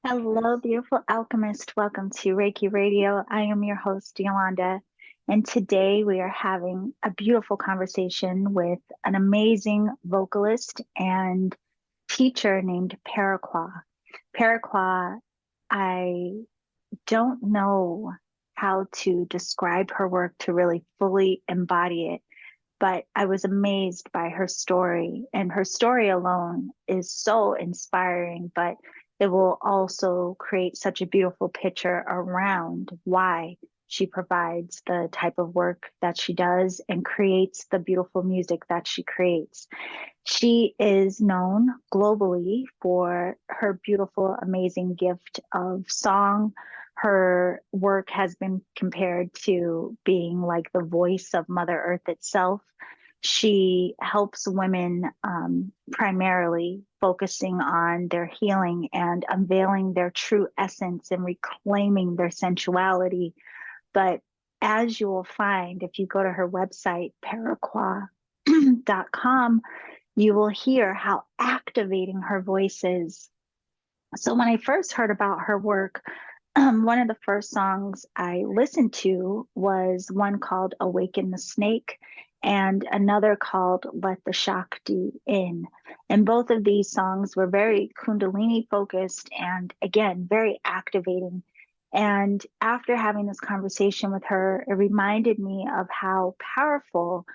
Hello, beautiful alchemist. Welcome to Reiki Radio. I am your host, Yolanda, and today we are having a beautiful conversation with an amazing vocalist and teacher named Peruquois. Peruquois, I don't know how to describe her work to really fully embody it, but I was amazed by her story, and her story alone is so inspiring, but it will also create such a beautiful picture around why she provides the type of work that she does and creates the beautiful music that she creates. She is known globally for her beautiful, amazing gift of song. Her work has been compared to being like the voice of Mother Earth itself. She helps women primarily focusing on their healing and unveiling their true essence and reclaiming their sensuality. But as you will find, if you go to her website, peruquois.com, you will hear how activating her voice is. So when I first heard about her work, one of the first songs I listened to was one called Awaken the Snake and another called Let the Shakti In. And both of these songs were very Kundalini focused and again, very activating. And after having this conversation with her, it reminded me of how powerful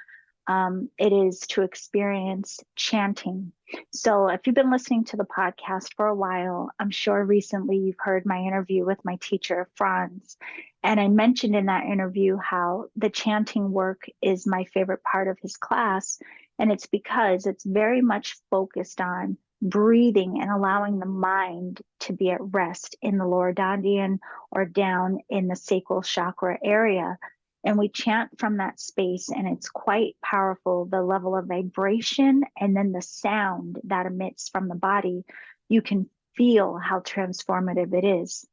it is to experience chanting. So, if you've been listening to the podcast for a while, I'm sure recently you've heard my interview with my teacher, Franz. And I mentioned in that interview how the chanting work is my favorite part of his class. And it's because it's very much focused on breathing and allowing the mind to be at rest in the lower dandian or down in the sacral chakra area, and we chant from that space, and it's quite powerful, the level of vibration and then the sound that emits from the body. You can feel how transformative it is.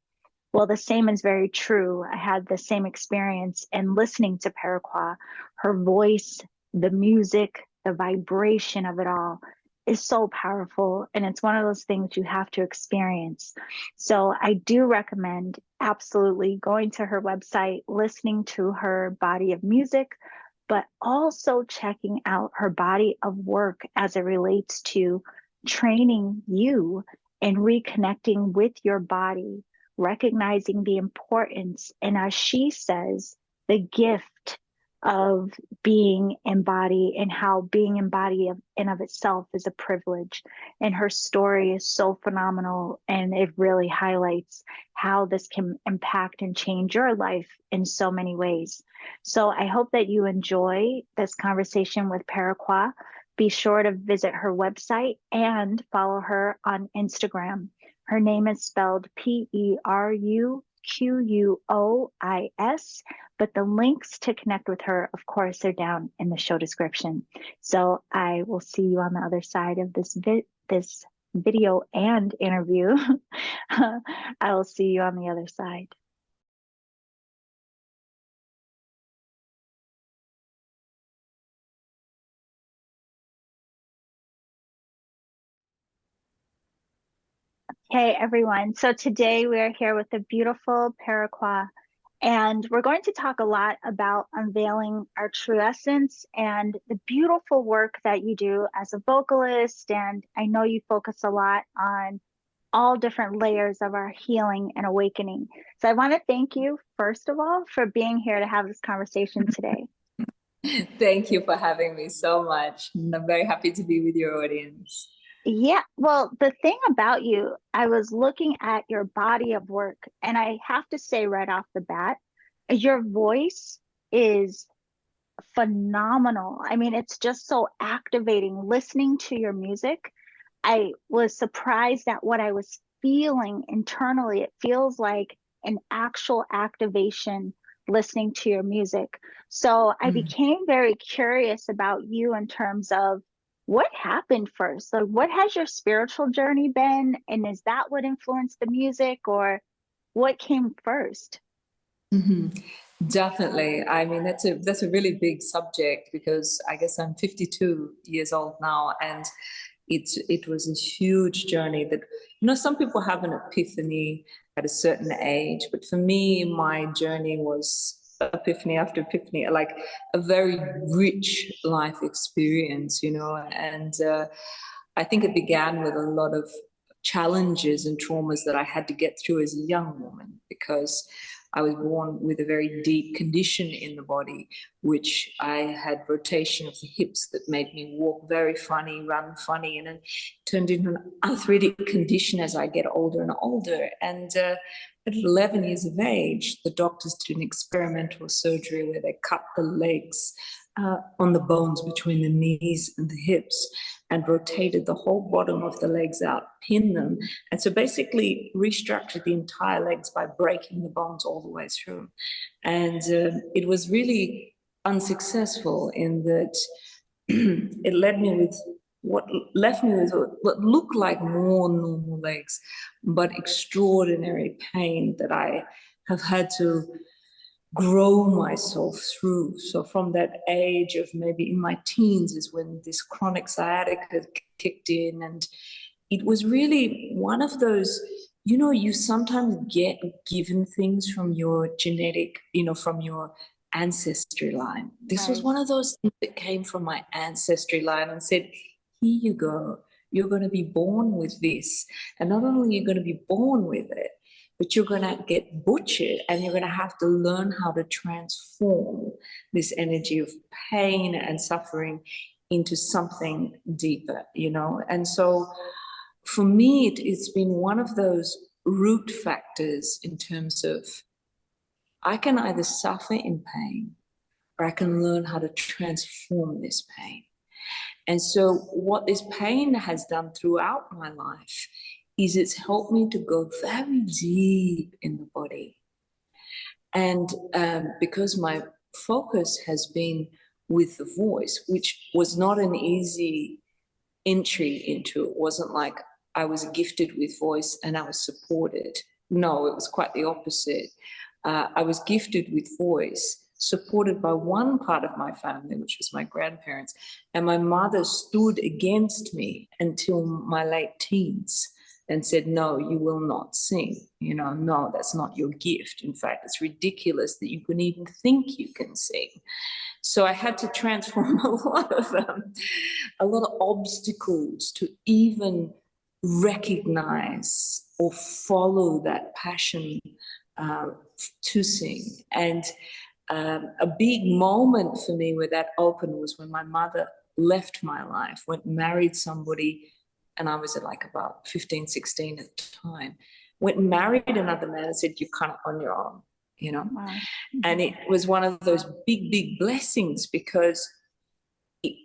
Well, the same is very true. I had the same experience in listening to Peruquois. Her voice, the music, the vibration of it all is so powerful. And it's one of those things you have to experience. So I do recommend absolutely going to her website, listening to her body of music, but also checking out her body of work as it relates to training you and reconnecting with your body, recognizing the importance, and as she says, the gift of being embodied and how being embodied in of itself is a privilege. And her story is so phenomenal, and it really highlights how this can impact and change your life in so many ways. So I hope that you enjoy this conversation with Peruquois. Be sure to visit her website and follow her on Instagram. Her name is spelled Peruquois, but the links to connect with her, of course, are down in the show description. So I will see you on the other side of this video and interview. I will see you on the other side. Hey everyone. So today we are here with the beautiful Peruquois, and we're going to talk a lot about unveiling our true essence and the beautiful work that you do as a vocalist. And I know you focus a lot on all different layers of our healing and awakening. So I want to thank you, first of all, for being here to have this conversation today. Thank you for having me so much. I'm very happy to be with your audience. Yeah, well, the thing about you, I was looking at your body of work, and I have to say right off the bat, your voice is phenomenal. I mean, it's just so activating listening to your music. I was surprised at what I was feeling internally. It feels like an actual activation listening to your music. So I became very curious about you in terms of what happened first. Like, what has your spiritual journey been? And is that what influenced the music, or what came first? Definitely. I mean, that's a really big subject because I guess I'm 52 years old now, and it was a huge journey that, some people have an epiphany at a certain age, but for me, my journey was epiphany after epiphany, like a very rich life experience, and I think it began with a lot of challenges and traumas that I had to get through as a young woman, because I was born with a very deep condition in the body, which I had rotation of the hips that made me walk very funny, run funny, and then turned into an arthritic condition as I get older and older. And at 11 years of age, the doctors did an experimental surgery where they cut the legs on the bones between the knees and the hips, and rotated the whole bottom of the legs out, pinned them, and so basically restructured the entire legs by breaking the bones all the way through. And it was really unsuccessful in that it left me with what looked like more normal legs, but extraordinary pain that I have had to grow myself through. So from that age of maybe in my teens is when this chronic sciatica kicked in. And it was really one of those, you sometimes get given things from your genetic, from your ancestry line. This was Right. one of those things that came from my ancestry line and said, here you go. You're going to be born with this. And not only are you going to be born with it, but you're going to get butchered, and you're going to have to learn how to transform this energy of pain and suffering into something deeper, And so for me, it's been one of those root factors in terms of I can either suffer in pain or I can learn how to transform this pain. And so what this pain has done throughout my life is it's helped me to go very deep in the body. And because my focus has been with the voice, which was not an easy entry into it, wasn't like I was gifted with voice and I was supported. No, it was quite the opposite. I was gifted with voice, supported by one part of my family, which was my grandparents, and my mother stood against me until my late teens and said, no, you will not sing. No, that's not your gift. In fact, it's ridiculous that you can even think you can sing. So I had to transform a lot of obstacles to even recognize or follow that passion to sing. And a big moment for me where that opened was when my mother left my life, went and married somebody, and I was at like about 15, 16 at the time, went and married another man and said, you're kind of on your own, Wow. And it was one of those big, big blessings, because it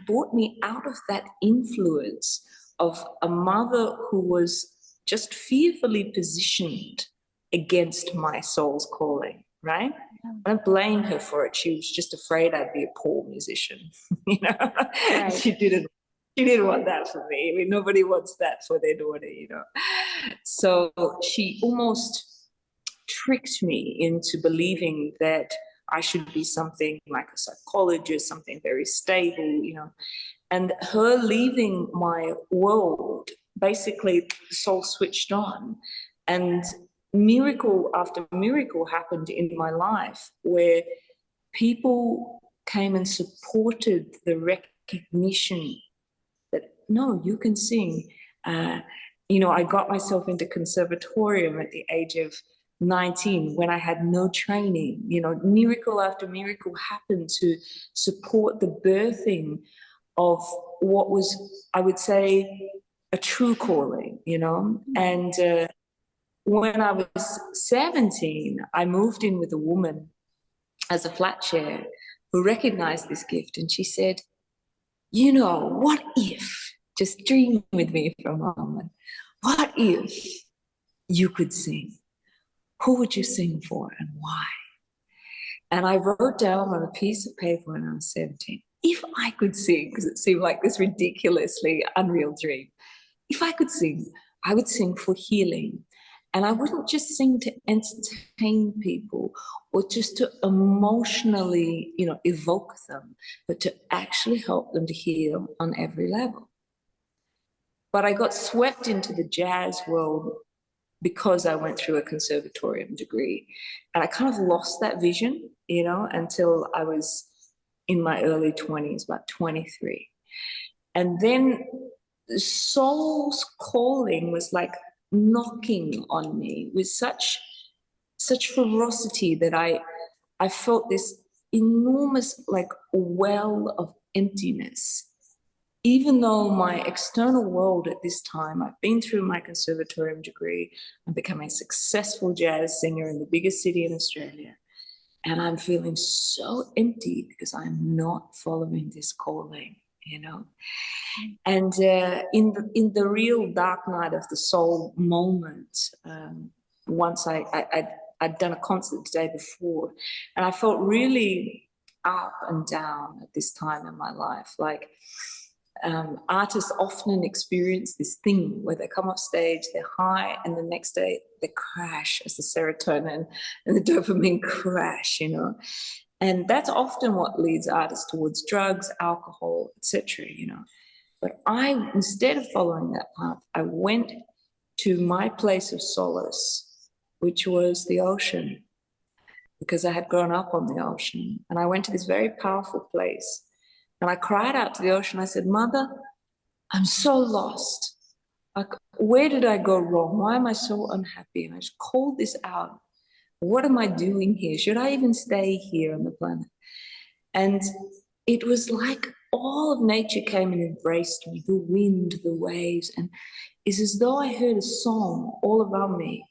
brought me out of that influence of a mother who was just fearfully positioned against my soul's calling, right? I don't blame her for it. She was just afraid I'd be a poor musician, Right. She didn't want that for me. I mean, nobody wants that for their daughter, So she almost tricked me into believing that I should be something like a psychologist, something very stable, And her leaving my world, basically the soul switched on, and miracle after miracle happened in my life where people came and supported the recognition that, no, you can sing. I got myself into conservatorium at the age of 19 when I had no training. Miracle after miracle happened to support the birthing of what was, I would say, a true calling, And when I was 17, I moved in with a woman as a flat share who recognized this gift. And she said, what if, just dream with me for a moment, what if you could sing? Who would you sing for and why? And I wrote down on a piece of paper when I was 17, if I could sing, because it seemed like this ridiculously unreal dream, if I could sing, I would sing for healing. And I wouldn't just sing to entertain people or just to emotionally, evoke them, but to actually help them to heal on every level. But I got swept into the jazz world because I went through a conservatorium degree. And I kind of lost that vision, until I was in my early 20s, about 23. And then the soul's calling was like knocking on me with such ferocity that I felt this enormous like well of emptiness. Even though my external world at this time, I've been through my conservatorium degree, I'm becoming a successful jazz singer in the biggest city in Australia, and I'm feeling so empty because I'm not following this calling, And in the real dark night of the soul moment, once I'd done a concert the day before, and I felt really up and down at this time in my life. Like artists often experience this thing where they come off stage, they're high, and the next day they crash as the serotonin and the dopamine crash, And that's often what leads artists towards drugs, alcohol, etc., But instead of following that path, I went to my place of solace, which was the ocean, because I had grown up on the ocean. And I went to this very powerful place. And I cried out to the ocean. I said, Mother, I'm so lost. Like, where did I go wrong? Why am I so unhappy? And I just called this out. What am I doing here? Should I even stay here on the planet? And it was like all of nature came and embraced me, the wind, the waves, and it's as though I heard a song all around me.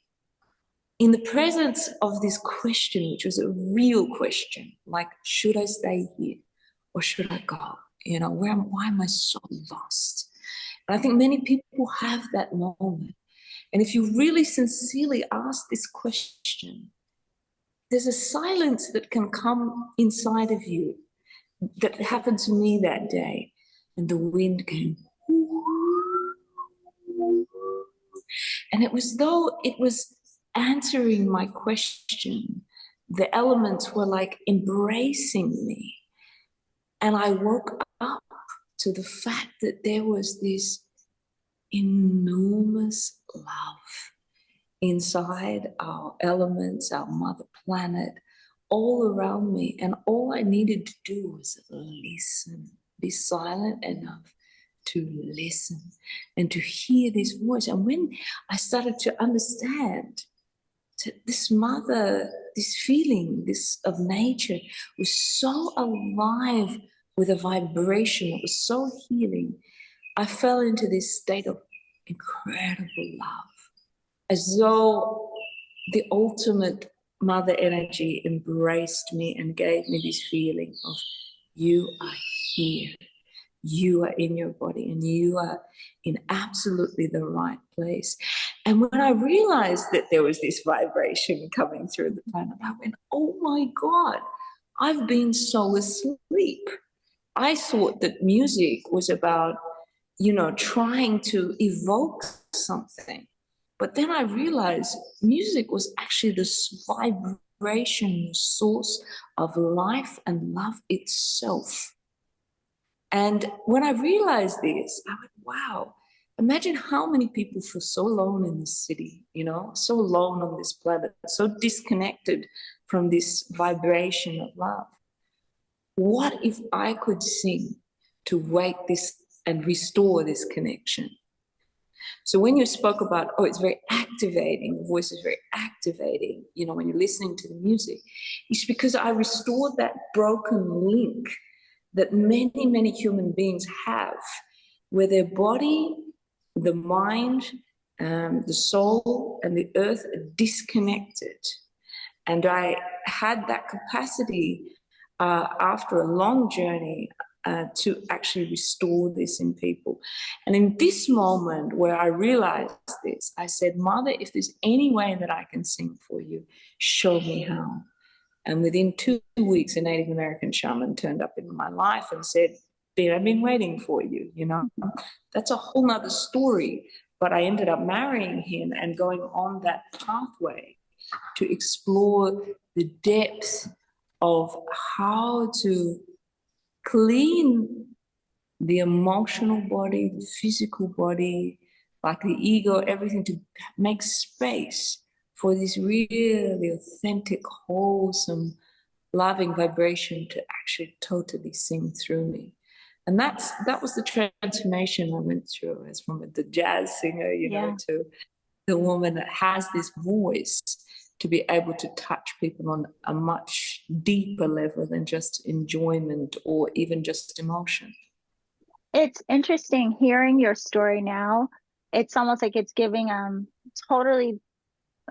In the presence of this question, which was a real question, like, should I stay here or should I go? Why am I so lost? And I think many people have that moment. And if you really sincerely ask this question, there's a silence that can come inside of you. That happened to me that day. And the wind came. And it was though it was answering my question. The elements were like embracing me. And I woke up to the fact that there was this enormous love inside our elements, our mother planet, all around me. And all I needed to do was listen, be silent enough to listen and to hear this voice. And when I started to understand that this mother, this feeling, this of nature was so alive with a vibration that was so healing, I fell into this state of incredible love, as though the ultimate mother energy embraced me and gave me this feeling of, you are here, you are in your body, and you are in absolutely the right place. And when I realized that there was this vibration coming through the planet, I went, oh my God, I've been so asleep. I thought that music was about, trying to evoke something. But then I realized music was actually this vibration source of life and love itself. And when I realized this, I went, wow, imagine how many people feel so alone in this city, so alone on this planet, so disconnected from this vibration of love. What if I could sing to wake this and restore this connection? So when you spoke about, it's very activating, the voice is very activating, when you're listening to the music, it's because I restored that broken link that many, many human beings have, where their body, the mind, the soul, and the earth are disconnected. And I had that capacity after a long journey to actually restore this in people. And in this moment where I realized this, I said, Mother, if there's any way that I can sing for you, show me how. And within 2 weeks, a Native American shaman turned up in my life and said, I've been waiting for you, That's a whole nother story. But I ended up marrying him and going on that pathway to explore the depth of how to clean the emotional body, the physical body, like the ego, everything, to make space for this really authentic, wholesome, loving vibration to actually totally sing through me. And that was the transformation I went through, as from the jazz singer, to the woman that has this voice to be able to touch people on a much deeper level than just enjoyment or even just emotion. It's interesting hearing your story now. It's almost like it's giving totally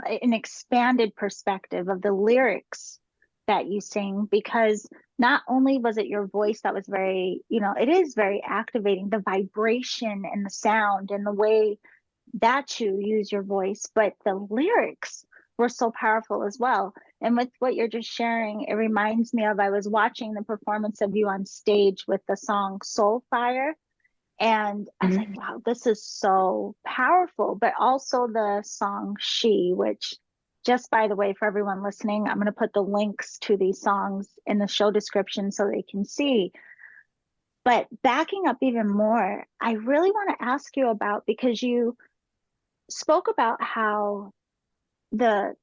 an expanded perspective of the lyrics that you sing, because not only was it your voice that was very, it is very activating, the vibration and the sound and the way that you use your voice, but the lyrics were so powerful as well. And with what you're just sharing, it reminds me of, I was watching the performance of you on stage with the song Soul Fire. And I was like, wow, this is so powerful. But also the song She, which, just by the way, for everyone listening, I'm going to put the links to these songs in the show description so they can see. But backing up even more, I really want to ask you about, because you spoke about how the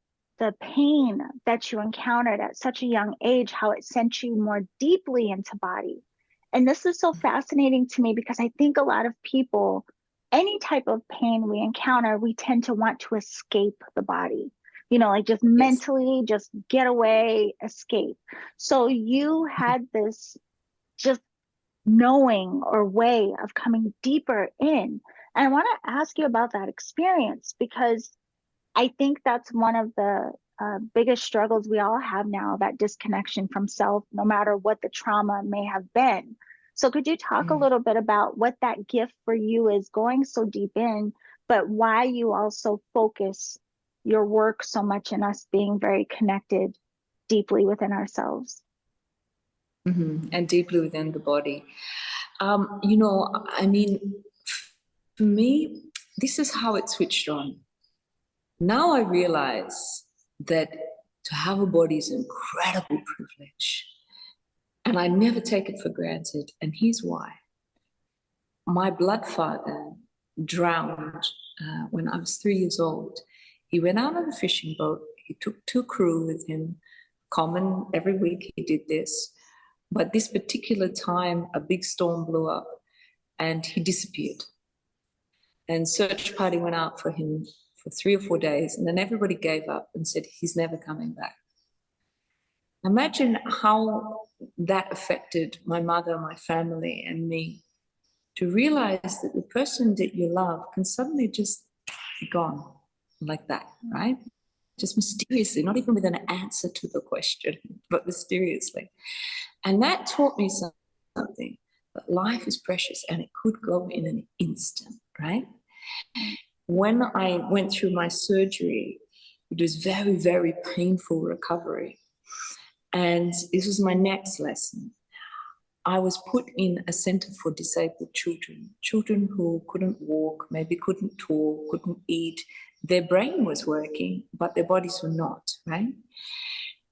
the pain that you encountered at such a young age, how it sent you more deeply into body. And this is so fascinating to me, because I think a lot of people, any type of pain we encounter, we tend to want to escape the body, like just Yes. mentally, just get away, escape. So you had this just knowing or way of coming deeper in. And I want to ask you about that experience, because I think that's one of the biggest struggles we all have now, that disconnection from self, no matter what the trauma may have been. So, could you talk a Mm. little bit about what that gift for you is, going so deep in, but why you also focus your work so much in us being very connected deeply within ourselves? And deeply within the body. I mean, for me, this is how it switched on. Now I realize that to have a body is an incredible privilege. And I never take it for granted. And here's why. My blood father drowned when I was 3 years old. He went out on a fishing boat. He took 2 crew with him. Common, every week he did this. But this particular time, a big storm blew up and he disappeared. And search party went out for him for 3 or 4 days. And then everybody gave up and said, he's never coming back. Imagine how that affected my mother, my family, and me, to realize that the person that you love can suddenly just be gone like that, right? Just mysteriously, not even with an answer to the question, but mysteriously. And that taught me something, that life is precious and it could go in an instant, right? When I went through my surgery, it was very, very painful recovery. And this was my next lesson. I was put in a center for disabled children, children who couldn't walk, maybe couldn't talk, couldn't eat. Their brain was working, but their bodies were not, right?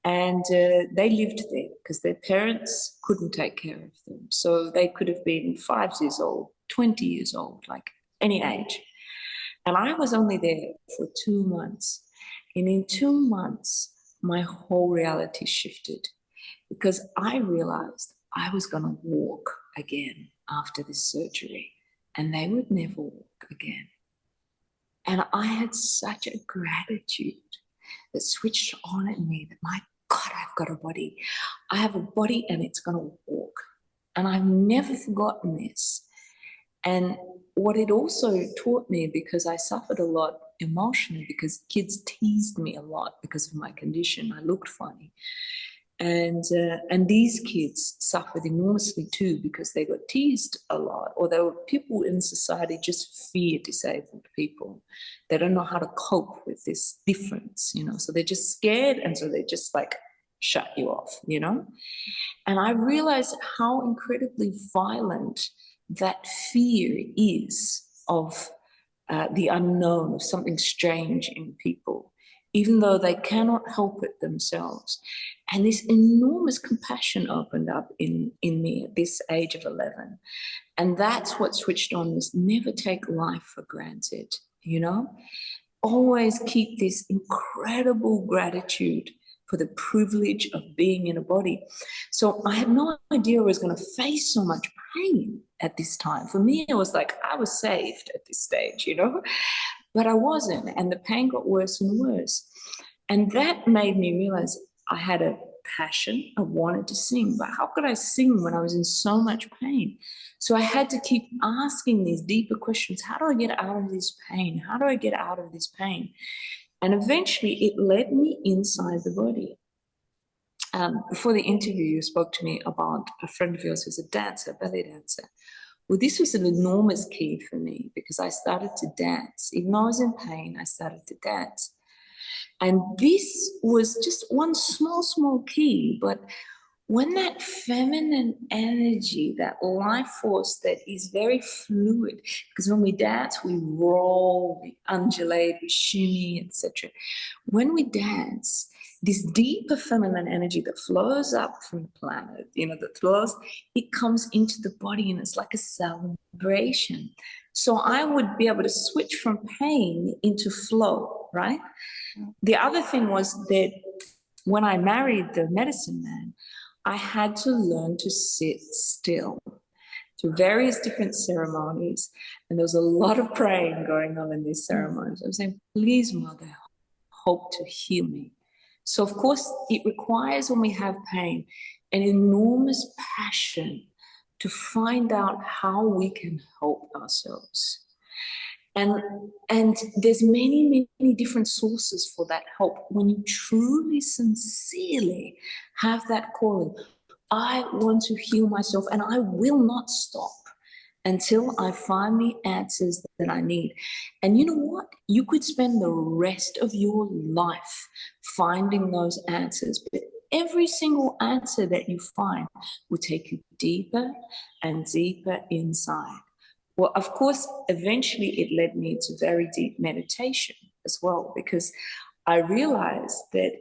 And they lived there because their parents couldn't take care of them. So they could have been 5 years old, 20 years old, like any age. And I was only there for 2 months. And in 2 months, my whole reality shifted, because I realized I was going to walk again after this surgery, and they would never walk again. And I had such a gratitude that switched on in me, that my God, I've got a body. I have a body and it's going to walk. And I've never forgotten this. And what it also taught me, because I suffered a lot emotionally, because kids teased me a lot because of my condition. I looked funny. And these kids suffered enormously too, because they got teased a lot, or there were people in society just fear disabled people. They don't know how to cope with this difference, so they're just scared, and so they just like shut you off. And I realized how incredibly violent that fear is of the unknown, of something strange in people. even though they cannot help it themselves. And this enormous compassion opened up in me at this age of 11. And that's what switched on this never take life for granted, you know? Always keep this incredible gratitude for the privilege of being in a body. So I had no idea I was going to face so much pain at this time. For me, it was like I was saved at this stage, you know? But I wasn't, and the pain got worse and worse. And that made me realize I had a passion. I wanted to sing, but how could I sing when I was in so much pain? So I had to keep asking these deeper questions. How do I get out of this pain? How do I get out of this pain? And eventually it led me inside the body. Before the interview, you spoke to me about a friend of yours who's a dancer, belly dancer. Well, this was an enormous key for me because I started to dance. Even though I was in pain, I started to dance. And this was just one small key. But when that feminine energy, that life force that is very fluid, because when we dance, we roll, we undulate, we shimmy, etc. When we dance, this deeper feminine energy that flows up from the planet, you know, that flows, it comes into the body and it's like a celebration. So I would be able to switch from pain into flow, right? The other thing was that when I married the medicine man, I had to learn to sit still through various different ceremonies. And there was a lot of praying going on in these ceremonies. I'm saying, please, Mother, hope to heal me. So, of course, it requires, when we have pain, an enormous passion to find out how we can help ourselves. And there's many different sources for that help. When you truly, sincerely have that calling, I want to heal myself and I will not stop until I find the answers that I need. And you know what? You could spend the rest of your life finding those answers, but every single answer that you find will take you deeper and deeper inside. Well, of course, eventually it led me to very deep meditation as well, because I realized that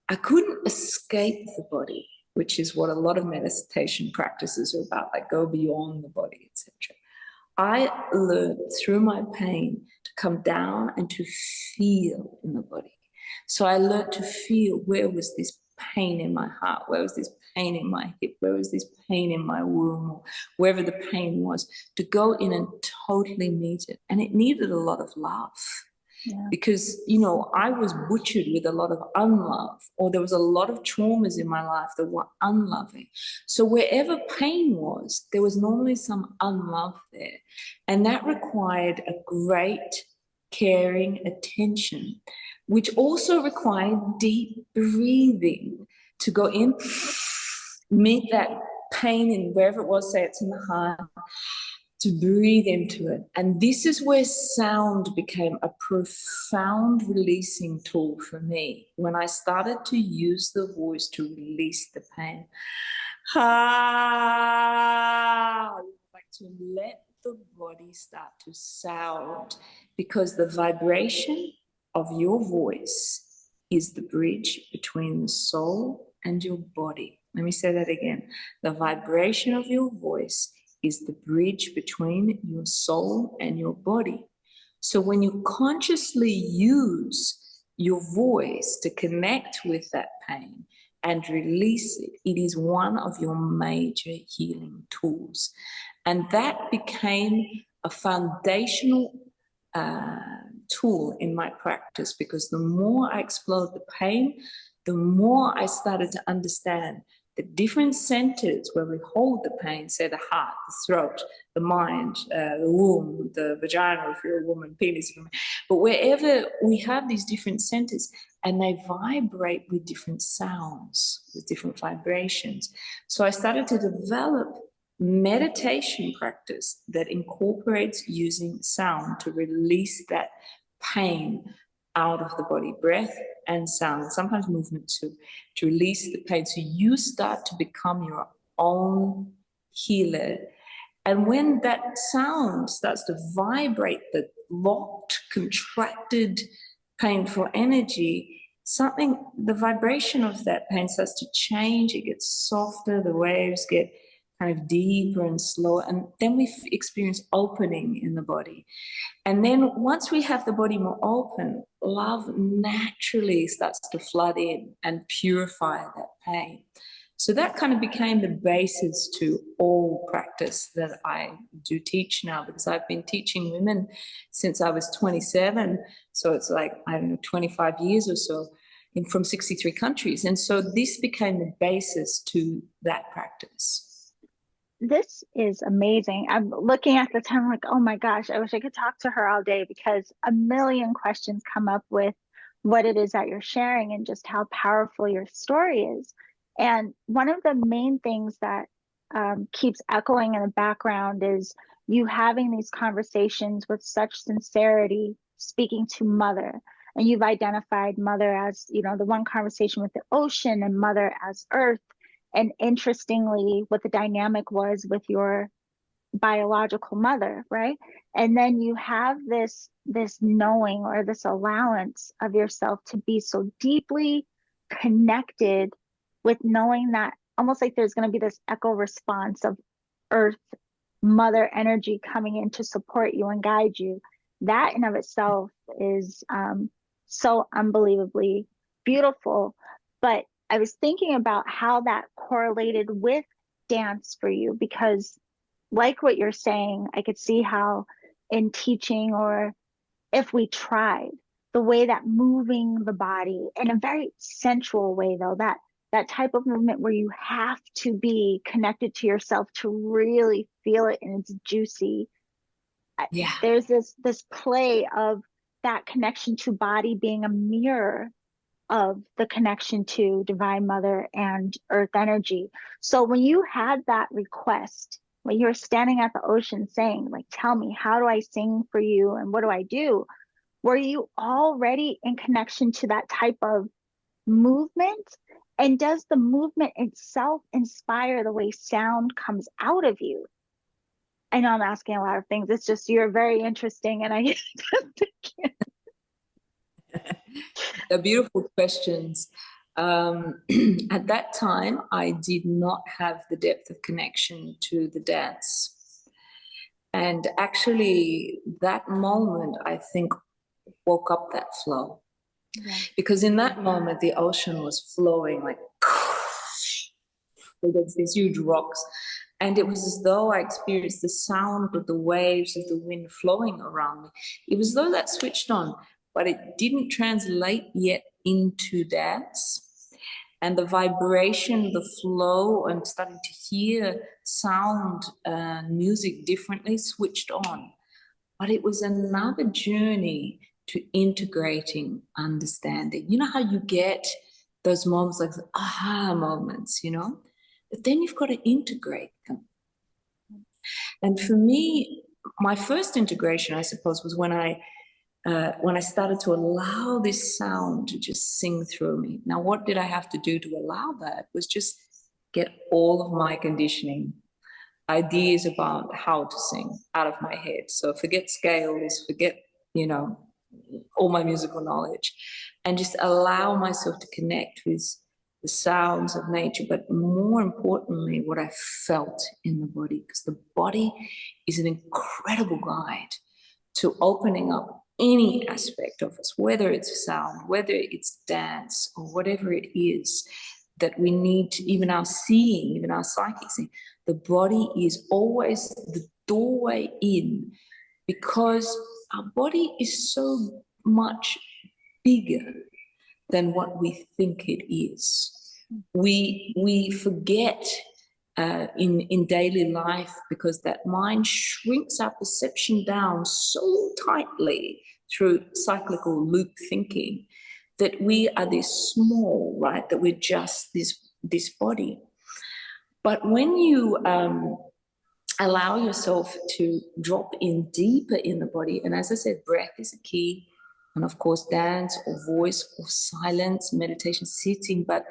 I couldn't escape the body, which is what a lot of meditation practices are about, like go beyond the body, etc. I learned through my pain to come down and to feel in the body. So I learned to feel, where was this pain in my heart? Where was this pain in my hip? Where was this pain in my womb? Or wherever the pain was, to go in and totally meet it. And it needed a lot of love. Yeah. Because, you know, I was butchered with a lot of unlove, or there was a lot of traumas in my life that were unloving. So wherever pain was, there was normally some unlove there. And that required a great caring attention, which also required deep breathing to go in, meet that pain in wherever it was, say it's in the heart, to breathe into it. And this is where sound became a profound releasing tool for me, when I started to use the voice to release the pain. Like to let the body start to sound, because the vibration of your voice is the bridge between the soul and your body. Let me say that again. The vibration of your voice is the bridge between your soul and your body. So when you consciously use your voice to connect with that pain and release it, it is one of your major healing tools. And that became a foundational tool in my practice, because the more I explored the pain, the more I started to understand the different centers where we hold the pain, say the heart, the throat, the mind, the womb, the vagina if you're a woman, penis if you're a man. But wherever we have these different centers, and they vibrate with different sounds, with different vibrations. So I started to develop meditation practice that incorporates using sound to release that pain out of the body, breath and sound, sometimes movement too, to release the pain. So you start to become your own healer. And when that sound starts to vibrate, the locked, contracted painful energy, the vibration of that pain starts to change. It gets softer, the waves get kind of deeper and slower, and then we experience opening in the body. And then once we have the body more open, love naturally starts to flood in and purify that pain. So that kind of became the basis to all practice that I do teach now, because I've been teaching women since I was 27. So it's like, I don't know, 25 years or so from 63 countries. And so this became the basis to that practice. This is amazing. I'm looking at the time like, oh my gosh, I wish I could talk to her all day, because a million questions come up with what it is that you're sharing and just how powerful your story is. And one of the main things that keeps echoing in the background is you having these conversations with such sincerity, speaking to mother. And you've identified mother as, you know, the one conversation with the ocean, and mother as earth. And interestingly, what the dynamic was with your biological mother, right? And then you have this knowing, or this allowance of yourself to be so deeply connected with knowing that, almost like there's going to be this echo response of earth mother energy coming in to support you and guide you. That in of itself is so unbelievably beautiful. But I was thinking about how that correlated with dance for you, because like what you're saying, I could see how in teaching, or if we tried, the way that moving the body in a very sensual way, though, that type of movement where you have to be connected to yourself to really feel it and it's juicy. Yeah. There's this play of that connection to body being a mirror of the connection to divine mother and earth energy. So when you had that request, when you were standing at the ocean saying, like, tell me, how do I sing for you and what do I do? Were you already in connection to that type of movement? And does the movement itself inspire the way sound comes out of you? I know I'm asking a lot of things. It's just, you're very interesting, and I They're beautiful questions. At that time, I did not have the depth of connection to the dance. And actually, that moment, I think, woke up that flow. Yeah. Because in that moment, the ocean was flowing like, there's these huge rocks. And it was as though I experienced the sound of the waves of the wind flowing around me. It was as though that switched on, but it didn't translate yet into dance. And the vibration, the flow, and starting to hear sound and music differently switched on. But it was another journey to integrating understanding. You know how you get those moments, like aha moments, you know? But then you've got to integrate them. And for me, my first integration, I suppose, was when I started to allow this sound to just sing through me. Now, what did I have to do to allow that? It was just get all of my conditioning, ideas about how to sing out of my head. So forget scales, forget, you know, all my musical knowledge, and just allow myself to connect with the sounds of nature, but more importantly, what I felt in the body, because the body is an incredible guide to opening up any aspect of us, whether it's sound, whether it's dance, or whatever it is that we need to, even our seeing, even our psychic seeing. The body is always the doorway in, because our body is so much bigger than what we think it is. We forget in daily life, because that mind shrinks our perception down so tightly through cyclical loop thinking, that we are this small, right? That we're just this body. But when you allow yourself to drop in deeper in the body, and as I said, breath is a key, and of course dance or voice or silence, meditation, sitting, but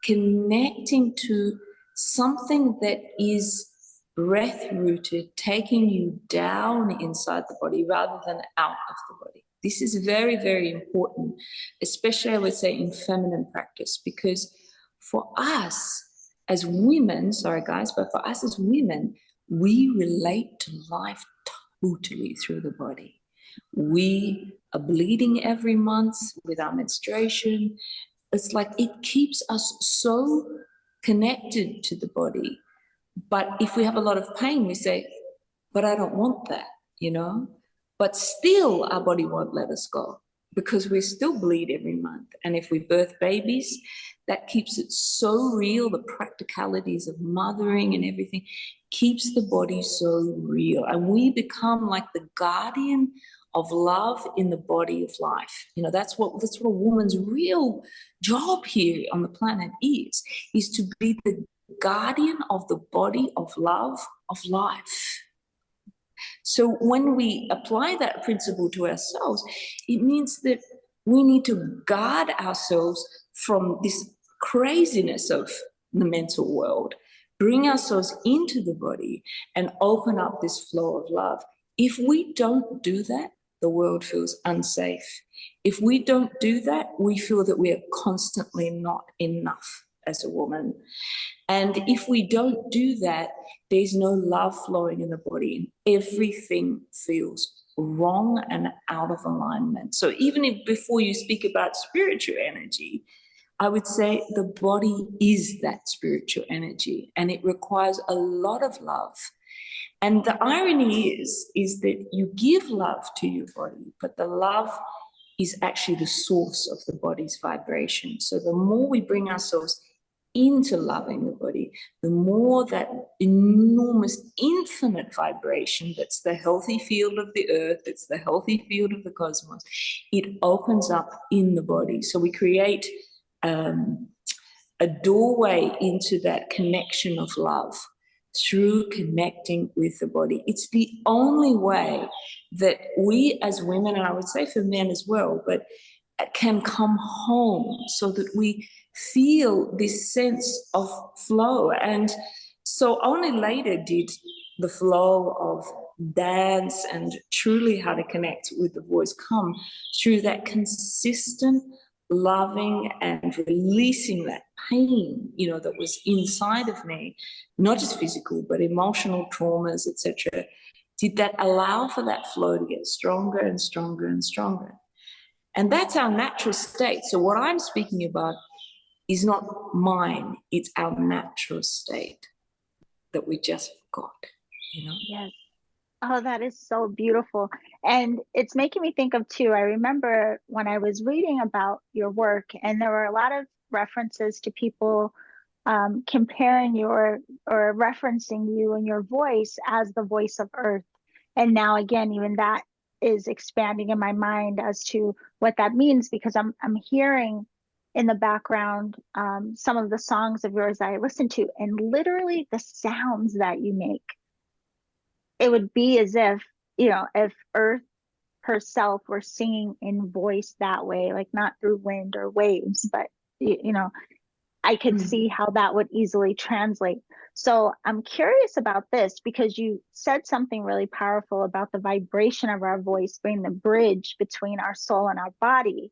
connecting to something that is breath rooted, taking you down inside the body rather than out of the body. This is very, very important, especially I would say in feminine practice, because for us as women, sorry guys, but for us as women, we relate to life totally through the body. We are bleeding every month with our menstruation. It's like it keeps us so connected to the body. But if we have a lot of pain, we say, but I don't want that, you know? But still our body won't let us go because we still bleed every month. And if we birth babies, that keeps it so real. The practicalities of mothering and everything keeps the body so real. And we become like the guardian of love in the body of life. You know, that's what a woman's real job here on the planet is to be the guardian of the body of love, of life. So when we apply that principle to ourselves, it means that we need to guard ourselves from this craziness of the mental world, bring ourselves into the body and open up this flow of love. If we don't do that, the world feels unsafe. If we don't do that, we feel that we are constantly not enough as a woman. And if we don't do that, there's no love flowing in the body. Everything feels wrong and out of alignment. So even if before you speak about spiritual energy, I would say the body is that spiritual energy, and it requires a lot of love. And the irony is that you give love to your body, but the love is actually the source of the body's vibration. So the more we bring ourselves into loving the body, the more that enormous infinite vibration that's the healthy field of the earth, it's the healthy field of the cosmos, it opens up in the body. So we create a doorway into that connection of love through connecting with the body. It's the only way that we as women, and I would say for men as well, but can come home so that we feel this sense of flow. And so only later did the flow of dance and truly how to connect with the voice come through that consistent loving and releasing that pain, you know, that was inside of me, not just physical, but emotional traumas, etc. Did that allow for that flow to get stronger and stronger and stronger? And that's our natural state. So what I'm speaking about is not mine, it's our natural state that we just forgot, you know? Yes. Oh, that is so beautiful. And it's making me think of too, I remember when I was reading about your work, and there were a lot of references to people comparing your or referencing you and your voice as the voice of Earth. And now again, even that is expanding in my mind as to what that means, because I'm hearing in the background some of the songs of yours that I listen to, and literally the sounds that you make. It would be as if, you know, if Earth herself were singing in voice that way, like not through wind or waves, but you know, I could see how that would easily translate. So I'm curious about this because you said something really powerful about the vibration of our voice being the bridge between our soul and our body.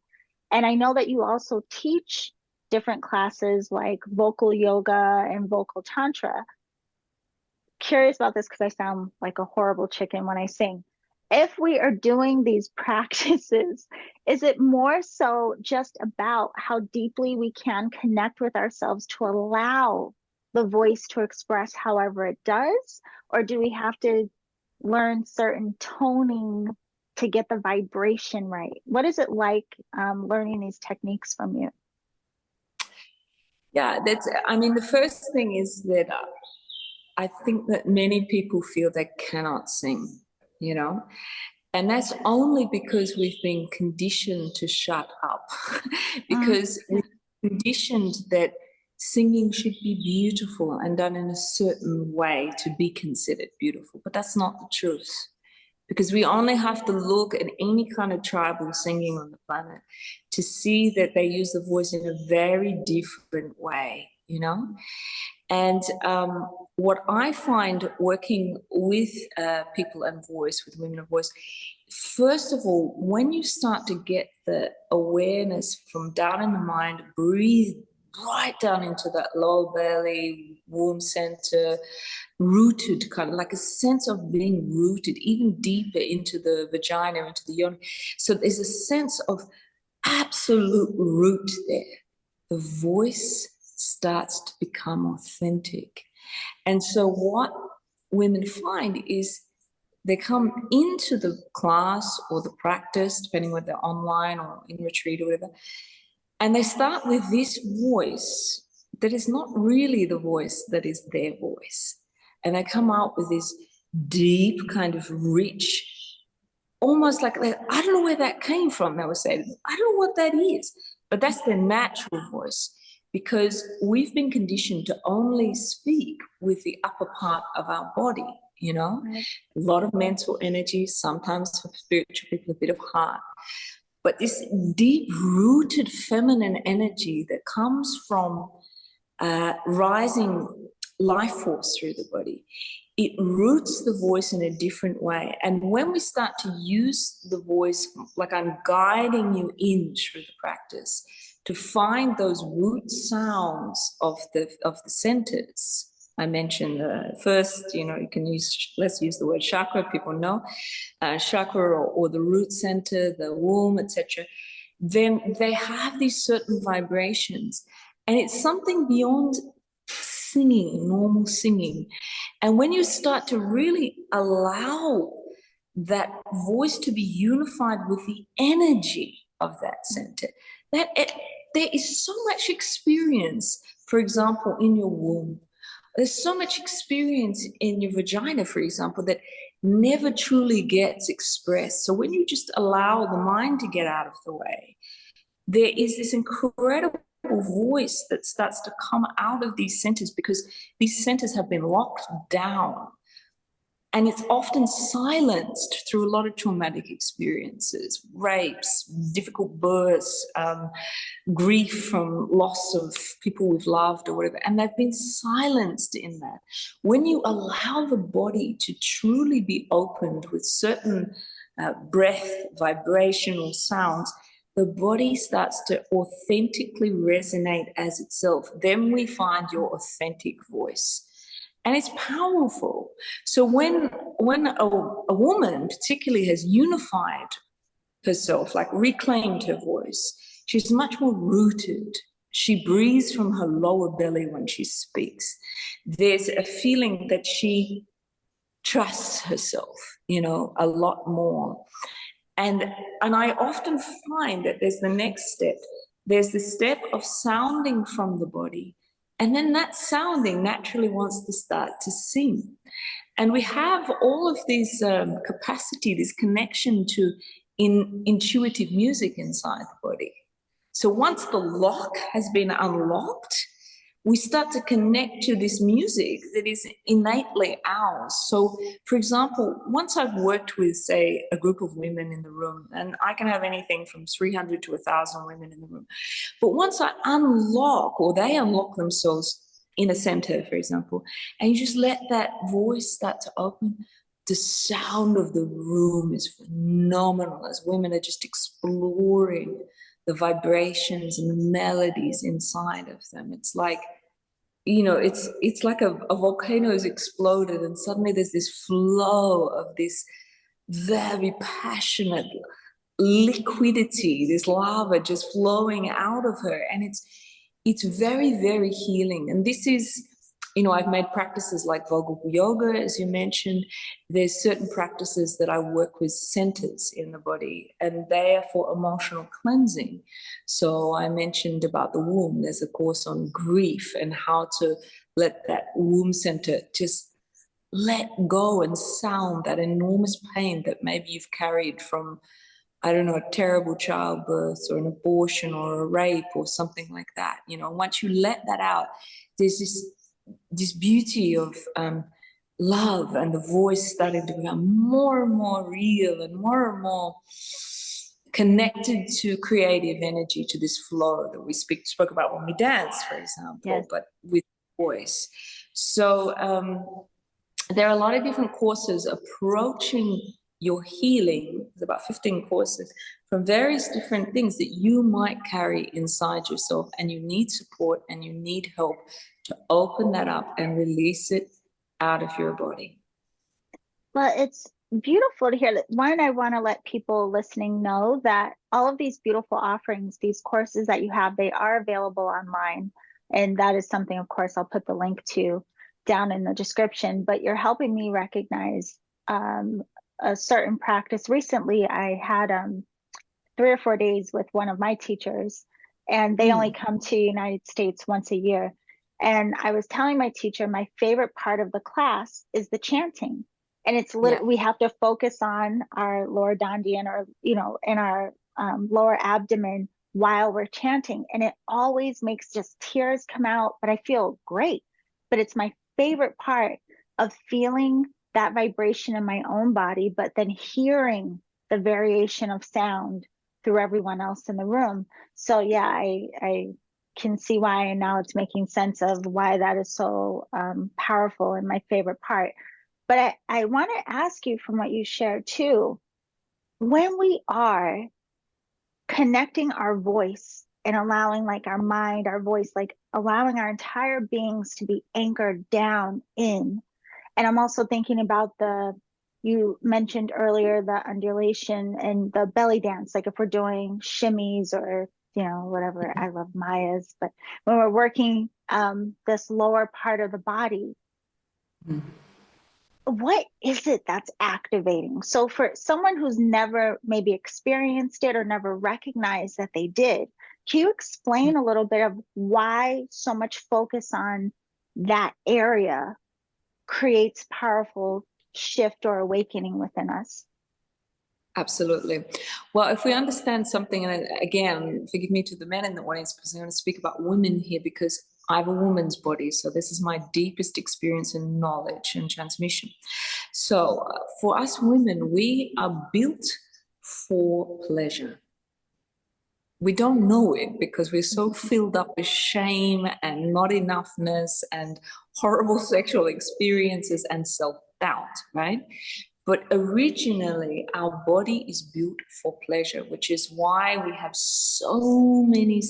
And I know that you also teach different classes like vocal yoga and vocal tantra. Curious about this because I sound like a horrible chicken when I sing. If we are doing these practices, is it more so just about how deeply we can connect with ourselves to allow the voice to express however it does? Or do we have to learn certain toning to get the vibration right? What is it like learning these techniques from you? Yeah, I mean, the first thing is that I think that many people feel they cannot sing, you know, and that's only because we've been conditioned to shut up, because we're conditioned that singing should be beautiful and done in a certain way to be considered beautiful. But that's not the truth, because we only have to look at any kind of tribal singing on the planet to see that they use the voice in a very different way you know? And what I find working with people and voice, with women of voice, first of all, when you start to get the awareness from down in the mind, breathe right down into that lower belly, womb center, rooted, kind of like a sense of being rooted even deeper into the vagina, into the yoni. So there's a sense of absolute root there. The voice starts to become authentic. And so what women find is they come into the class or the practice, depending whether they're online or in retreat or whatever, and they start with this voice that is not really the voice that is their voice. And they come out with this deep, kind of rich, almost like, I don't know where that came from, they were saying. I don't know what that is, but that's their natural voice, because we've been conditioned to only speak with the upper part of our body, you know? Right. A lot of mental energy, sometimes for spiritual people, a bit of heart. But this deep-rooted feminine energy that comes from rising life force through the body, it roots the voice in a different way. And when we start to use the voice, like I'm guiding you in through the practice, to find those root sounds of the centers. I mentioned first, you know, you can use, let's use the word chakra, people know, chakra or the root center, the womb, etc. Then they have these certain vibrations, and it's something beyond singing, normal singing. And when you start to really allow that voice to be unified with the energy of that center, there is so much experience, for example, in your womb. There's so much experience in your vagina, for example, that never truly gets expressed. So when you just allow the mind to get out of the way, there is this incredible voice that starts to come out of these centers, because these centers have been locked down. And it's often silenced through a lot of traumatic experiences, rapes, difficult births, grief from loss of people we've loved or whatever. And they've been silenced in that. When you allow the body to truly be opened with certain breath, vibrational sounds, the body starts to authentically resonate as itself. Then we find your authentic voice. And it's powerful. So when a woman particularly has unified herself, like reclaimed her voice, she's much more rooted. She breathes from her lower belly when she speaks. There's a feeling that she trusts herself, you know, a lot more. And I often find that there's the next step. There's the step of sounding from the body. And then that sounding naturally wants to start to sing. And we have all of this capacity, this connection to intuitive music inside the body. So once the lock has been unlocked, we start to connect to this music that is innately ours. So, for example, once I've worked with, say, a group of women in the room, and I can have anything from 300 to 1,000 women in the room, but once I unlock, or they unlock themselves in a center, for example, and you just let that voice start to open, the sound of the room is phenomenal as women are just exploring the vibrations and the melodies inside of them. It's like, you know, it's like a volcano has exploded, and suddenly there's this flow of this very passionate liquidity, this lava just flowing out of her. And it's very, very healing. And this is, you know, I've made practices like Vogal yoga, as you mentioned. There's certain practices that I work with centers in the body, and they are for emotional cleansing. So I mentioned about the womb. There's a course on grief and how to let that womb center just let go and sound that enormous pain that maybe you've carried from, I don't know, a terrible childbirth or an abortion or a rape or something like that. You know, once you let that out, there's this beauty of love, and the voice starting to become more and more real and more connected to creative energy, to this flow that we spoke about when we dance, for example, Yes. but with voice. So there are a lot of different courses approaching your healing. There's about 15 courses from various different things that you might carry inside yourself, and you need support and you need help to open that up and release it out of your body. Well, it's beautiful to hear that. One, I want to let people listening know that all of these beautiful offerings, these courses that you have, they are available online. And that is something, of course, I'll put the link to down in the description. But you're helping me recognize a certain practice. Recently, I had 3 or 4 days with one of my teachers, and they only come to the United States once a year. And I was telling my teacher, my favorite part of the class is the chanting. And it's literally, we have to focus on our lower dandian, or, you know, in our lower abdomen while we're chanting. And it always makes just tears come out, but I feel great. But it's my favorite part of feeling that vibration in my own body, but then hearing the variation of sound through everyone else in the room. So yeah, I can see why, and now it's making sense of why that is so powerful and my favorite part. But I want to ask you, from what you shared too, when we are connecting our voice and allowing, like, our mind, our voice, like allowing our entire beings to be anchored down in, and I'm also thinking about you mentioned earlier, the undulation and the belly dance, like if we're doing shimmies or, you know, whatever. I love Mayas, but when we're working this lower part of the body, what is it that's activating? So for someone who's never maybe experienced it or never recognized that they did, can you explain a little bit of why so much focus on that area creates powerful shift or awakening within us? Absolutely. Well, if we understand something, and again, forgive me to the men in the audience, because I'm going to speak about women here, because I have a woman's body. So this is my deepest experience and knowledge and transmission. So for us women, we are built for pleasure. We don't know it because we're so filled up with shame and not enoughness and horrible sexual experiences and self-doubt, right? But originally, our body is built for pleasure, which is why we have so many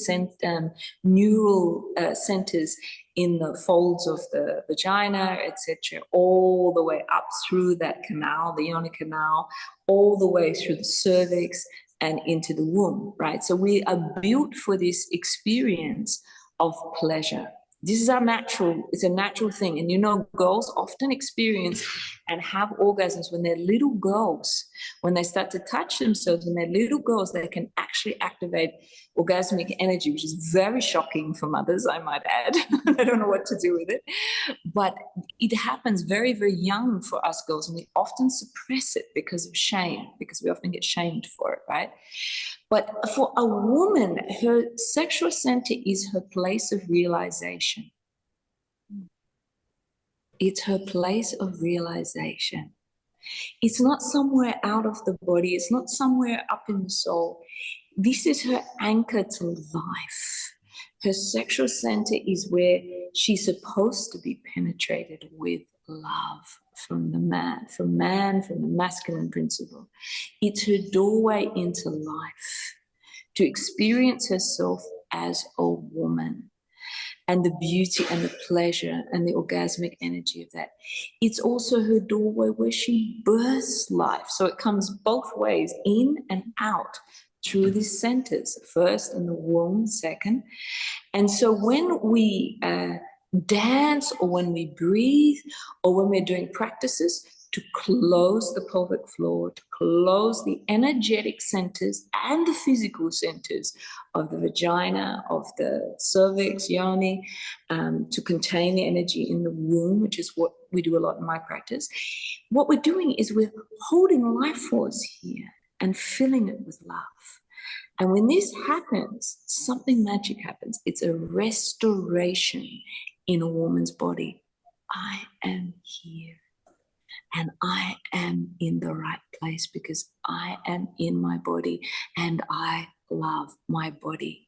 neural centers in the folds of the vagina, etc., all the way up through that canal, the yoni canal, all the way through the cervix and into the womb, right? So we are built for this experience of pleasure. This is it's a natural thing. And you know, girls often experience and have orgasms when they're little girls. When they start to touch themselves, when they're little girls, they can actually activate orgasmic energy, which is very shocking for mothers, I might add. I don't know what to do with it. But it happens very, very young for us girls, and we often suppress it because of shame, because we often get shamed for it, right? But for a woman, her sexual center is her place of realization. It's her place of realization. It's not somewhere out of the body. It's not somewhere up in the soul. This is her anchor to life. Her sexual center is where she's supposed to be penetrated with love from the from the masculine principle. It's her doorway into life, to experience herself as a woman, and the beauty and the pleasure and the orgasmic energy of that. It's also her doorway where she births life. So it comes both ways, in and out, through these centers, first in the womb, second. And so when we dance, or when we breathe, or when we're doing practices to close the pelvic floor, to close the energetic centers and the physical centers of the vagina, of the cervix, yoni, to contain the energy in the womb, which is what we do a lot in my practice. What we're doing is we're holding life force here and filling it with love. And when this happens, something magic happens. It's a restoration in a woman's body. I am here. and I am in the right place because I am in my body and I love my body.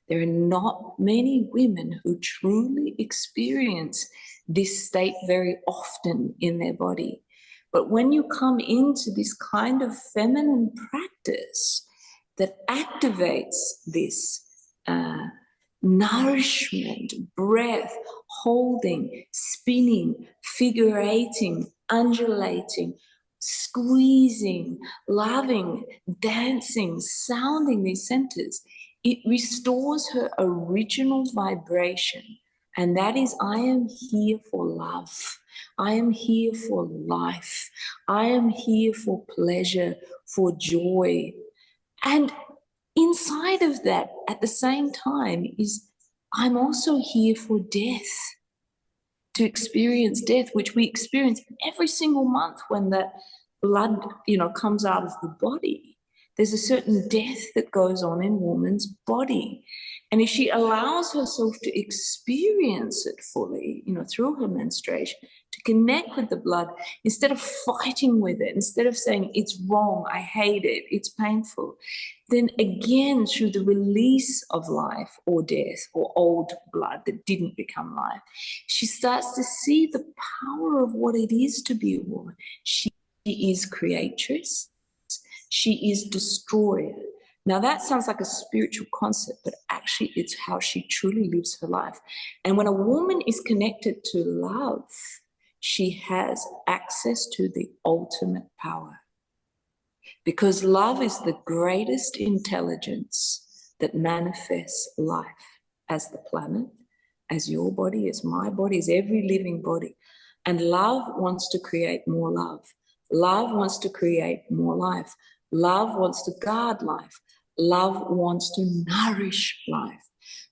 There are not many women who truly experience this state very often in their body. But when you come into this kind of feminine practice that activates this nourishment, breath, holding, spinning, figurating, undulating, squeezing, loving, dancing, sounding these centers, it restores her original vibration. And that is, I am here for love. I am here for life. I am here for pleasure, for joy. And inside of that, at the same time, is I'm also here for death, to experience death, which we experience every single month when that blood, comes out of the body. There's a certain death that goes on in woman's body. And if she allows herself to experience it fully, through her menstruation, to connect with the blood, instead of fighting with it, instead of saying it's wrong, I hate it, it's painful, then again, through the release of life or death or old blood that didn't become life, she starts to see the power of what it is to be a woman. She is creatress. She is destroyer. Now that sounds like a spiritual concept, but actually it's how she truly lives her life. And when a woman is connected to love, she has access to the ultimate power. Because love is the greatest intelligence that manifests life, as the planet, as your body, as my body, as every living body. And love wants to create more love. Love wants to create more life. Love wants to guard life. Love wants to nourish life.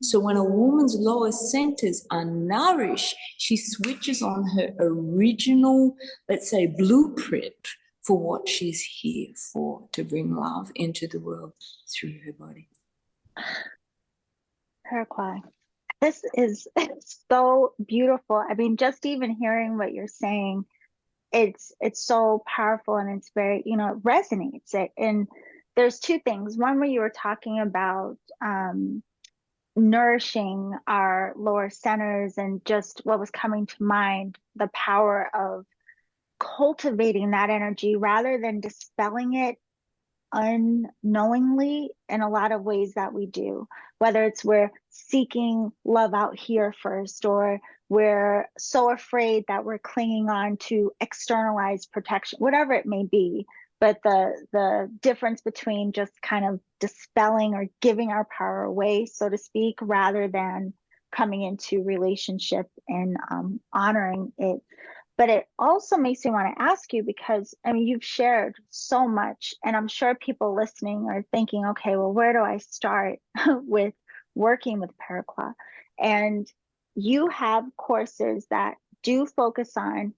So when a woman's lower centers are nourished, she switches on her original, let's say, blueprint for what she's here for, to bring love into the world through her body. Peruquois, this is so beautiful. I mean, just even hearing what you're saying, it's so powerful, and it's very, it resonates. And there's two things. One, where you were talking about nourishing our lower centers, and just what was coming to mind, the power of cultivating that energy rather than dispelling it unknowingly in a lot of ways that we do, whether it's we're seeking love out here first, or we're so afraid that we're clinging on to externalized protection, whatever it may be. But the difference between just kind of dispelling or giving our power away, so to speak, rather than coming into relationship and honoring it. But it also makes me want to ask you, because I mean, you've shared so much, and I'm sure people listening are thinking, okay, well, where do I start with working with Peruquois? And you have courses that do focus on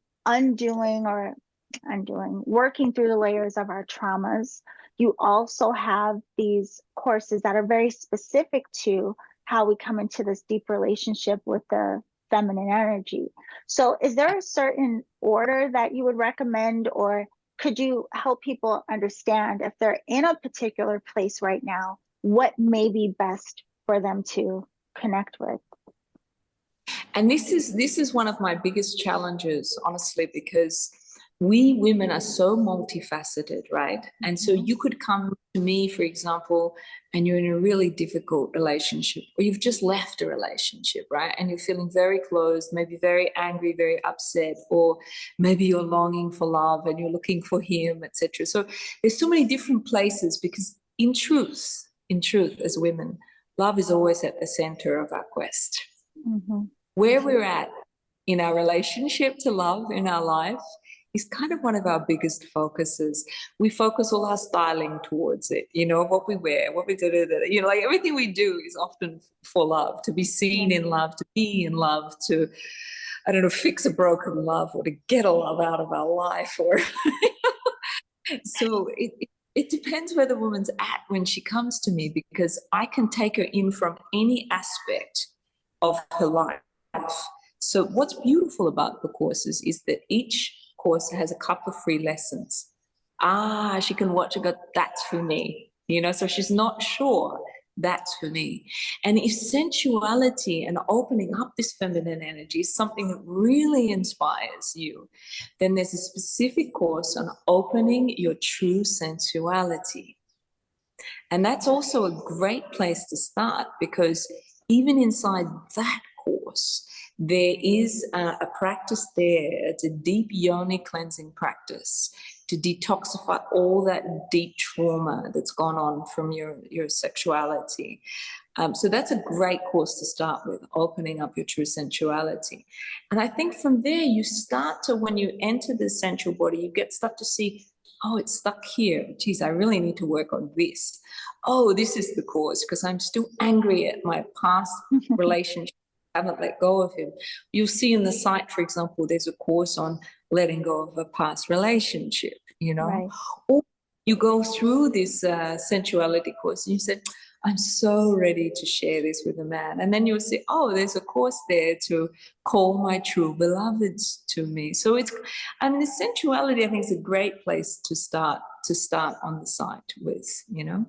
working through the layers of our traumas. You also have these courses that are very specific to how we come into this deep relationship with the feminine energy. So is there a certain order that you would recommend, or could you help people understand, if they're in a particular place right now, what may be best for them to connect with? And this is one of my biggest challenges, honestly, because we women are so multifaceted, right? And so you could come to me, for example, and you're in a really difficult relationship, or you've just left a relationship, right? And you're feeling very closed, maybe very angry, very upset, or maybe you're longing for love and you're looking for him, etc. So there's so many different places, because in truth, as women, love is always at the center of our quest. Mm-hmm. Where we're at in our relationship to love in our life is kind of one of our biggest focuses. We focus all our styling towards it, what we wear, what we do, like everything we do is often for love, to be seen in love, to be in love, to, I don't know, fix a broken love, or to get a love out of our life, or so it depends where the woman's at when she comes to me, because I can take her in from any aspect of her life. So what's beautiful about the courses is that each course has a couple of free lessons. Ah, she can watch and go, that's for me. You know, so she's not sure, that's for me. And if sensuality and opening up this feminine energy is something that really inspires you, then there's a specific course on opening your true sensuality. And that's also a great place to start, because even inside that course, there is a practice there. It's a deep yoni cleansing practice to detoxify all that deep trauma that's gone on from your sexuality. So that's a great course to start with, opening up your true sensuality. And I think from there, you start to, when you enter the sensual body, you start to see, oh, it's stuck here. Geez, I really need to work on this. Oh, this is the cause, because I'm still angry at my past relationship. I haven't let go of him. You'll see in the site, for example, there's a course on letting go of a past relationship, you know. Right. Or you go through this sensuality course and you say, I'm so ready to share this with a man. And then you'll see, oh, there's a course there to call my true beloveds to me. So it's, I mean, the sensuality, I think, is a great place to start on the site with, you know?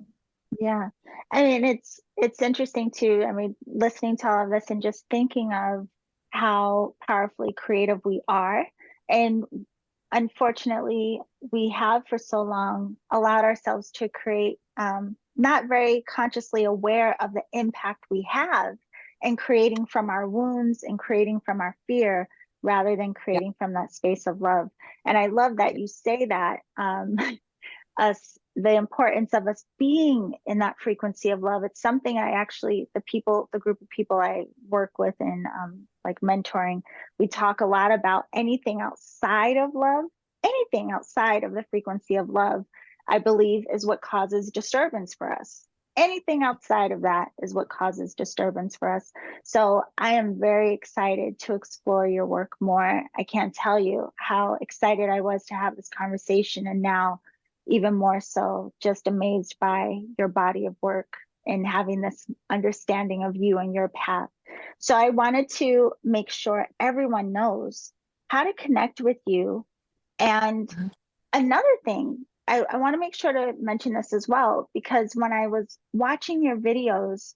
Yeah. I mean, it's interesting too. I mean, listening to all of this and just thinking of how powerfully creative we are. And unfortunately, we have for so long allowed ourselves to create, not very consciously aware of the impact we have, and creating from our wounds and creating from our fear rather than Yeah. creating from that space of love. And I love that you say that. Us, the importance of us being in that frequency of love. It's something I actually, the group of people I work with in like mentoring, we talk a lot about anything outside of love, anything outside of the frequency of love, I believe is what causes disturbance for us. Anything outside of that is what causes disturbance for us. So I am very excited to explore your work more. I can't tell you how excited I was to have this conversation, and now even more so, just amazed by your body of work and having this understanding of you and your path. So I wanted to make sure everyone knows how to connect with you. And another thing, I want to make sure to mention this as well, because when I was watching your videos,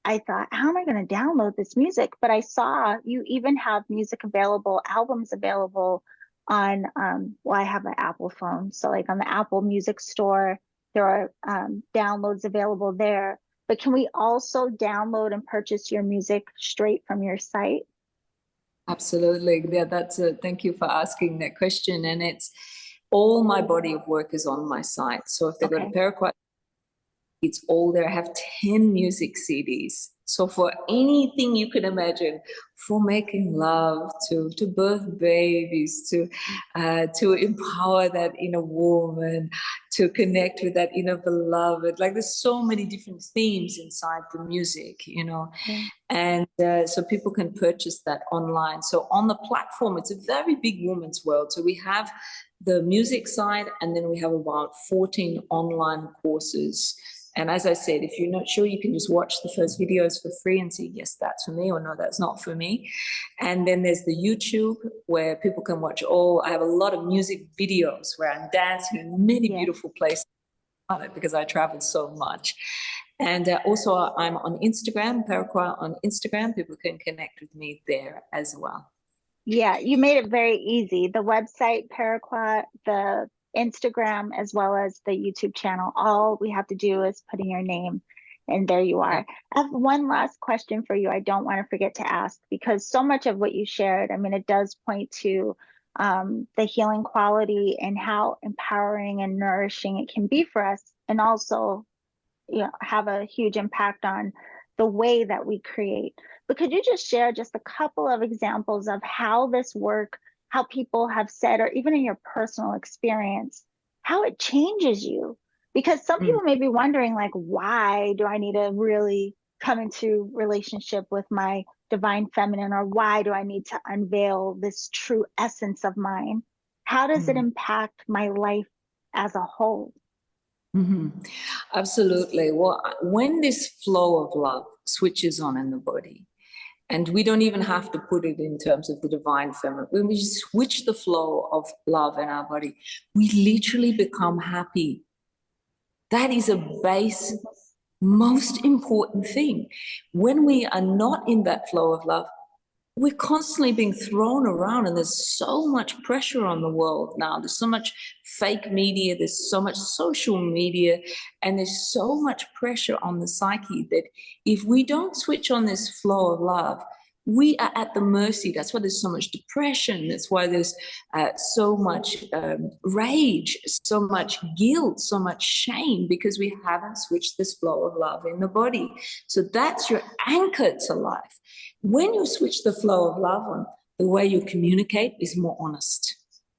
I thought, how am I going to download this music? But I saw you even have music available, albums available on, well, I have an Apple phone. So like on the Apple Music Store, there are downloads available there. But can we also download and purchase your music straight from your site? Absolutely. Yeah, thank you for asking that question. And it's all my body of work is on my site. So if they go to Okay. Peruquois, it's all there. I have 10 music CDs. So for anything you can imagine, from making love to birth babies, to empower that inner woman, to connect with that inner beloved. Like there's so many different themes inside the music, you know. Yeah. And so people can purchase that online. So on the platform, it's a very big woman's world. So we have the music side, and then we have about 14 online courses. And as I said, if you're not sure, you can just watch the first videos for free and see, yes, that's for me, or no, that's not for me. And then there's the YouTube where people can watch I have a lot of music videos where I'm dancing in many Yeah. beautiful places on it because I travel so much. And also I'm on Instagram, Peruquois on Instagram. People can connect with me there as well. Yeah, you made it very easy. The website, Peruquois, the Instagram, as well as the YouTube channel, all we have to do is put in your name, and there you Yeah. are. I have one last question for you I don't want to forget to ask, because so much of what you shared, I mean, it does point to the healing quality and how empowering and nourishing it can be for us, and also, you know, have a huge impact on the way that we create. But could you just share just a couple of examples of how this work, how people have said, or even in your personal experience, how it changes you? Because some Mm. people may be wondering, like, why do I need to really come into relationship with my divine feminine, or why do I need to unveil this true essence of mine? How does it Mm. impact my life as a whole? Mm-hmm. Absolutely. Well, when this flow of love switches on in the body, And we don't even have to put it in terms of the divine feminine. When we switch the flow of love in our body, we literally become happy. That is a base, most important thing. When we are not in that flow of love, we're constantly being thrown around, and there's so much pressure on the world now. There's so much fake media, there's so much social media, and there's so much pressure on the psyche that if we don't switch on this flow of love, we are at the mercy. That's why there's so much depression. That's why there's so much rage, so much guilt, so much shame, because we haven't switched this flow of love in the body. So that's your anchor to life. When you switch the flow of love on, the way you communicate is more honest.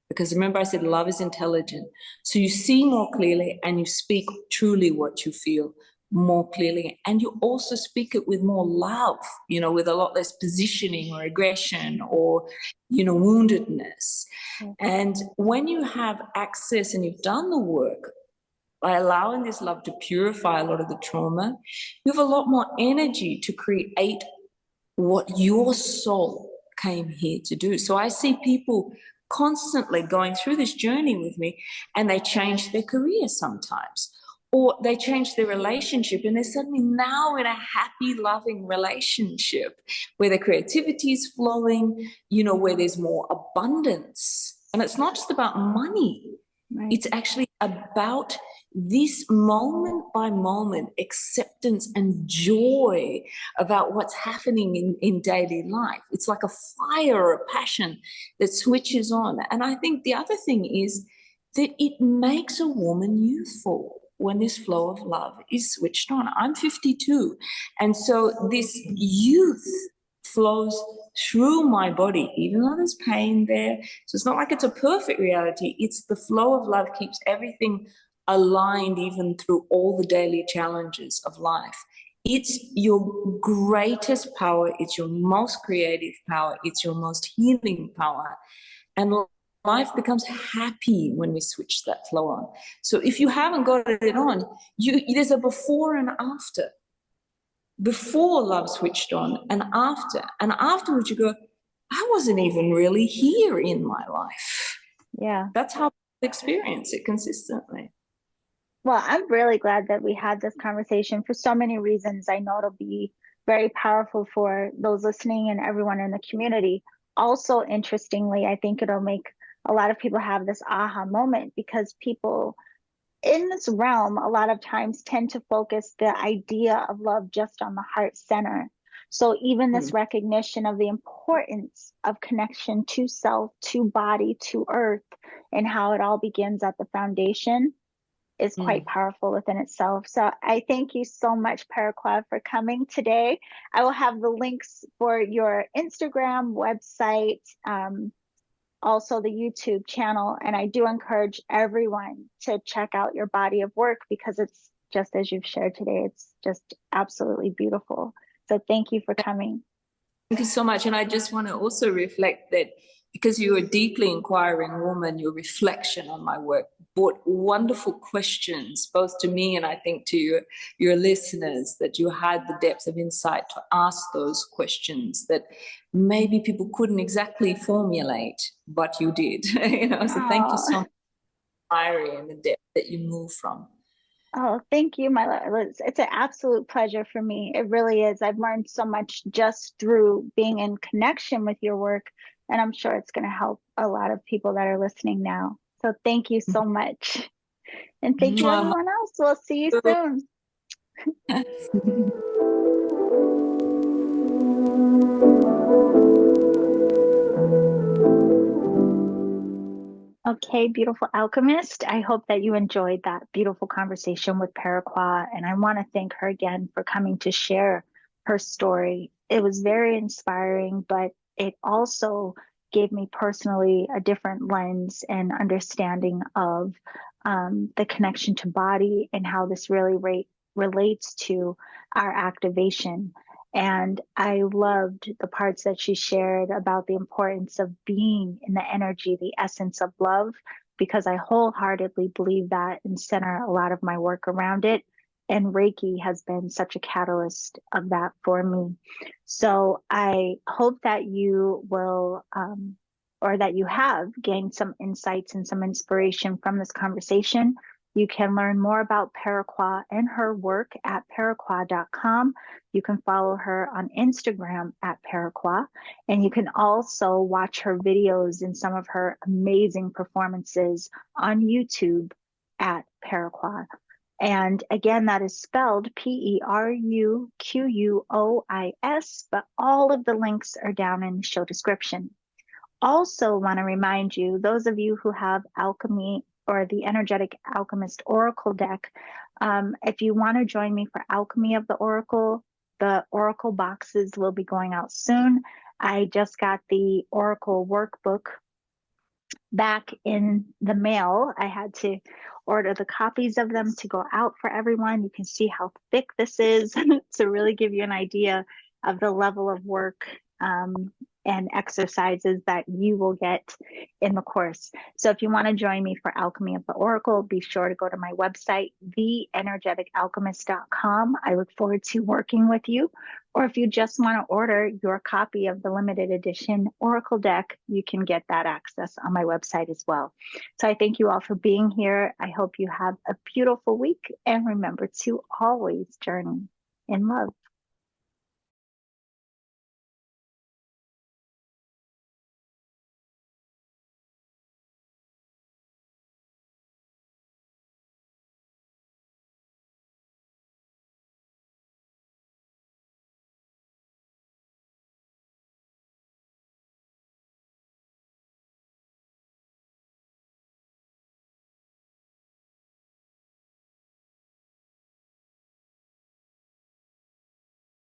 Because remember, I said love is intelligent. So you see more clearly and you speak truly what you feel more clearly. And you also speak it with more love, with a lot less positioning or aggression or, woundedness. And when you have access and you've done the work, by allowing this love to purify a lot of the trauma, you have a lot more energy to create what your soul came here to do. So I see people constantly going through this journey with me, and they change their career sometimes, or they change their relationship, and they're suddenly now in a happy, loving relationship where their creativity is flowing, where there's more abundance. And it's not just about money. Right. It's actually about this moment by moment acceptance and joy about what's happening in daily life. It's like a fire or a passion that switches on. And I think the other thing is that it makes a woman youthful when this flow of love is switched on. I'm 52. And so this youth flows through my body, even though there's pain there. So it's not like it's a perfect reality. It's the flow of love keeps everything aligned, even through all the daily challenges of life. It's your greatest power. It's your most creative power. It's your most healing power. And life becomes happy when we switch that flow on. So if you haven't got it on, there's a before and after. Before love switched on, and after. And afterwards you go, I wasn't even really here in my life. Yeah. That's how I experience it consistently. Well, I'm really glad that we had this conversation for so many reasons. I know it'll be very powerful for those listening and everyone in the community. Also, interestingly, I think it'll make a lot of people have this aha moment, because people in this realm a lot of times tend to focus the idea of love just on the heart center. So even this recognition of the importance of connection to self, to body, to earth, and how it all begins at the foundation is quite powerful within itself. So I thank you so much, Peruquois, for coming today. I will have the links for your Instagram, website, also the YouTube channel. And I do encourage everyone to check out your body of work, because it's just as you've shared today, it's just absolutely beautiful. So thank you for coming. Thank you so much. And I just want to also reflect that because you're a deeply inquiring woman, your reflection on my work brought wonderful questions, both to me and I think to your listeners, that you had the depth of insight to ask those questions that maybe people couldn't exactly formulate, but you did. So thank you so much for inquiring and the depth that you move from. Oh, thank you, my love. It's an absolute pleasure for me. It really is. I've learned so much just through being in connection with your work, and I'm sure it's going to help a lot of people that are listening now. So thank you so much. And thank you, everyone else. We'll see you soon. Okay, beautiful alchemist. I hope that you enjoyed that beautiful conversation with Peruquois, and I want to thank her again for coming to share her story. It was very inspiring, but it also gave me personally a different lens and understanding of the connection to body and how this really relates to our activation. And I loved the parts that she shared about the importance of being in the energy, the essence of love, because I wholeheartedly believe that and center a lot of my work around it. And Reiki has been such a catalyst of that for me. So I hope that you will, or that you have gained some insights and some inspiration from this conversation. You can learn more about Peruquois and her work at peruquois.com. You can follow her on Instagram at Peruquois, and you can also watch her videos and some of her amazing performances on YouTube at Peruquois. And again, that is spelled Peruquois, but all of the links are down in the show description. Also, want to remind you, those of you who have Alchemy or the Energetic Alchemist Oracle deck, if you want to join me for Alchemy of the Oracle boxes will be going out soon. I just got the Oracle workbook back in the mail. I had to order the copies of them to go out for everyone. You can see how thick this is to really give you an idea of the level of work and exercises that you will get in the course. So if you want to join me for Alchemy of the Oracle, be sure to go to my website, theenergeticalchemist.com. I look forward to working with you. Or if you just want to order your copy of the limited edition Oracle deck, you can get that access on my website as well. So I thank you all for being here. I hope you have a beautiful week, and remember to always journey in love.